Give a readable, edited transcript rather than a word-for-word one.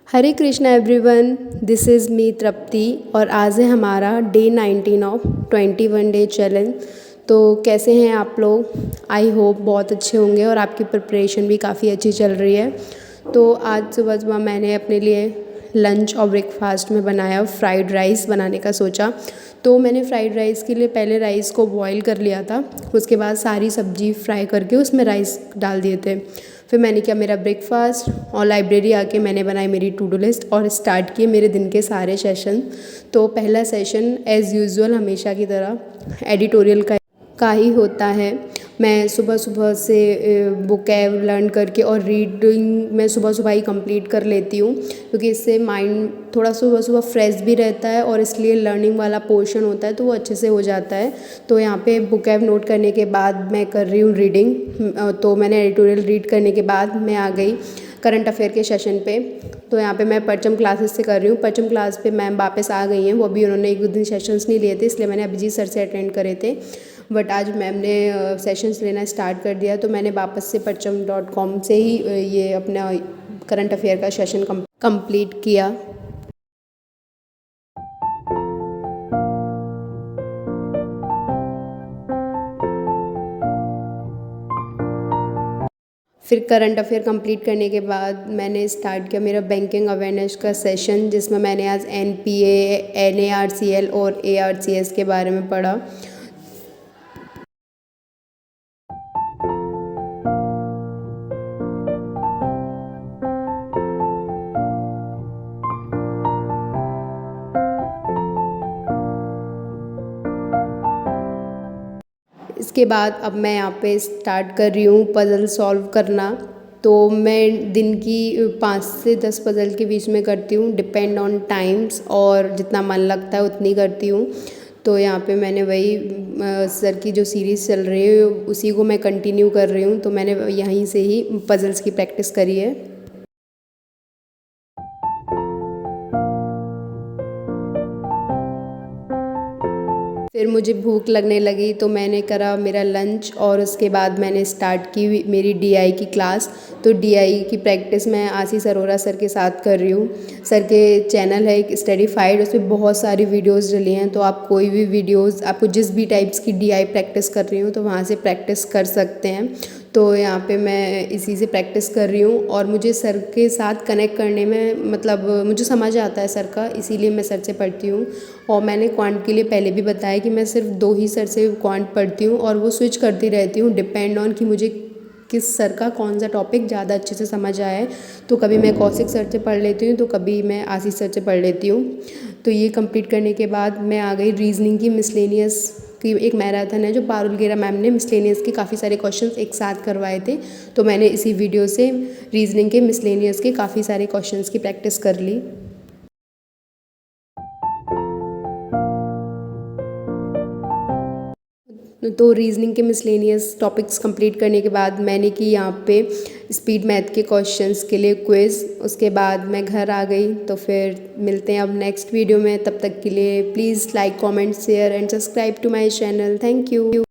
Hare Krishna everyone, this is me Tripti और आज है हमारा डे 19 ऑफ 21 डे चैलेंज। तो कैसे हैं आप लोग? आई होप बहुत अच्छे होंगे और आपकी प्रिपरेशन भी काफ़ी अच्छी चल रही है। तो आज सुबह सुबह मैंने अपने लिए लंच और ब्रेकफास्ट में बनाया फ्राइड राइस बनाने का सोचा। तो मैंने फ्राइड राइस के लिए पहले राइस को बॉईल कर लिया था, उसके बाद सारी सब्ज़ी फ्राई करके उसमें राइस डाल दिए थे। फिर मैंने किया मेरा ब्रेकफास्ट और लाइब्रेरी आके मैंने बनाई मेरी टू डू लिस्ट और स्टार्ट किए मेरे दिन के सारे सेशन। तो पहला सेशन एज़ यूजुअल हमेशा की तरह एडिटोरियल का ही होता है। मैं सुबह सुबह से वोकैब लर्न करके और रीडिंग मैं सुबह सुबह ही कंप्लीट कर लेती हूँ, क्योंकि इससे माइंड थोड़ा सुबह सुबह फ्रेश भी रहता है और इसलिए लर्निंग वाला पोर्शन होता है तो वो अच्छे से हो जाता है। तो यहाँ पे वोकैब नोट करने के बाद मैं कर रही हूँ रीडिंग। तो मैंने एडिटोरियल रीड करने के बाद मैं आ गई करंट अफेयर के सेशन पे। तो यहाँ पे मैं परचम क्लासेस से कर रही हूँ। परचम क्लास पे मैम वापस आ गई हैं, वो भी उन्होंने एक दो दिन सेशंस नहीं लिए थे, इसलिए मैंने अभिजीत सर से अटेंड करे थे। बट आज मैम ने सेशंस लेना स्टार्ट कर दिया, तो मैंने वापस से परचम.com से ही ये अपना करंट अफेयर का सेशन कंप्लीट किया। फिर करंट अफेयर कंप्लीट करने के बाद मैंने स्टार्ट किया मेरा बैंकिंग अवेयरनेस का सेशन, जिसमें मैंने आज NPA, NARCL और ARCS के बारे में पढ़ा। इसके बाद अब मैं यहाँ पे स्टार्ट कर रही हूँ पज़ल सॉल्व करना। तो मैं दिन की 5 से 10 पज़ल के बीच में करती हूँ, डिपेंड ऑन टाइम्स, और जितना मन लगता है उतनी करती हूँ। तो यहाँ पे मैंने वही सर की जो सीरीज़ चल रही है उसी को मैं कंटिन्यू कर रही हूँ, तो मैंने यहीं से ही पज़ल्स की प्रैक्टिस करी है। फिर मुझे भूख लगने लगी तो मैंने करा मेरा लंच और उसके बाद मैंने स्टार्ट की मेरी DI की क्लास। तो DI की प्रैक्टिस मैं आशीष अरोरा सर के साथ कर रही हूँ। सर के चैनल है एक स्टडीफाइड, उसमें बहुत सारी वीडियोस डली हैं, तो आप कोई भी वीडियोस आपको जिस भी टाइप्स की DI प्रैक्टिस कर रही हूँ तो वहाँ से प्रैक्टिस कर सकते हैं। तो यहाँ पे मैं इसी से प्रैक्टिस कर रही हूँ और मुझे सर के साथ कनेक्ट करने में मतलब मुझे समझ आता है सर का, इसीलिए मैं सर से पढ़ती हूँ। और मैंने क्वांट के लिए पहले भी बताया कि मैं सिर्फ 2 ही सर से क्वांट पढ़ती हूँ और वो स्विच करती रहती हूँ डिपेंड ऑन कि मुझे किस सर का कौन सा टॉपिक ज़्यादा अच्छे से समझ आया है। तो कभी मैं कौशिक सर से पढ़ लेती हूँ, तो कभी मैं आशीष सर से पढ़ लेती हूँ। तो ये कंप्लीट करने के बाद मैं आ गई रीजनिंग की मिसलेनियस की एक मैराथन है जो पारुल गेरा मैम ने मिसलेनियस के काफ़ी सारे क्वेश्चंस एक साथ करवाए थे। तो मैंने इसी वीडियो से रीजनिंग के मिसलेनियस के काफ़ी सारे क्वेश्चंस की प्रैक्टिस कर ली। तो रीजनिंग के मिसलेनियस टॉपिक्स कंप्लीट करने के बाद मैंने की यहाँ पे स्पीड मैथ के क्वेश्चंस के लिए क्विज़। उसके बाद मैं घर आ गई। तो फिर मिलते हैं अब नेक्स्ट वीडियो में, तब तक के लिए please like comment share and subscribe to my channel. Thank you.